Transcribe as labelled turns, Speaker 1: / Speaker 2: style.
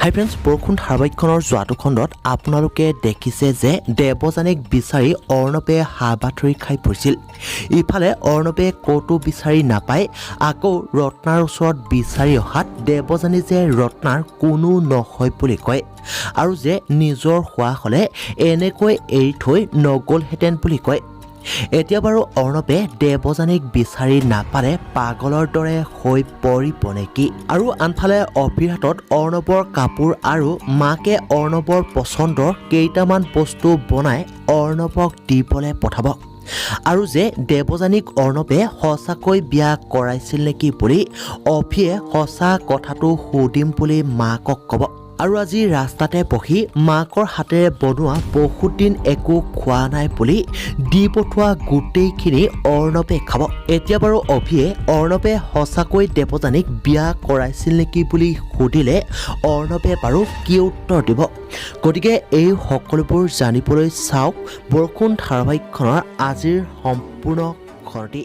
Speaker 1: হাই friends, বৰষুণ ধাৰাবাহিকখনৰ যোৱাটো খণ্ডত আপোনালোকে দেখিছে যে দেৱযানীক বিচাৰি অৰ্ণৱে হাবাথৰি খাই পৰিছিল। ইফালে অৰ্ণৱে ক'তো বিচাৰি নাপায় আকৌ ৰত্নাৰ ওচৰত বিচাৰি অহাত দেৱযানী যে ৰত্নাৰ কোনো নহয় বুলি কয় আৰু যে নিজৰ হোৱা হ'লে এনেকৈ এৰি থৈ নগ'লহেঁতেন বুলি কয়। এতিয়া বাৰু অৰ্ণৱে দেৱযানীক বিচাৰি নাপালে পাগলৰ দৰে হৈ পৰিব নেকি? আৰু আনফালে অভিৰ হাতত অৰ্ণৱৰ কাপোৰ আৰু মাকে অৰ্ণৱৰ পচন্দৰ কেইটামান বস্তু বনাই অৰ্ণৱক দিবলৈ পঠাব আৰু যে দেৱযানীক অৰ্ণৱে সঁচাকৈ বিয়া কৰাইছিল নেকি বুলি অভিয়ে সঁচা কথাটো সুধিম বুলি মাকক ক'ব। আৰু আজি ৰাস্তাতে বহি মাকৰ হাতেৰে বনোৱা বহুত দিন একো খোৱা নাই বুলি দি পঠোৱা গোটেইখিনি অৰ্ণৱে খাব। এতিয়া বাৰু অভিয়ে অৰ্ণৱে সঁচাকৈ দেৱযানীক বিয়া কৰাইছিল নেকি বুলি সুধিলে অৰ্ণৱে বাৰু কি উত্তৰ দিব? গতিকে এই সকলোবোৰ জানিবলৈ চাওক বৰষুণ ধাৰাবাহিকখনৰ আজিৰ সম্পূৰ্ণ খণ্ডটি।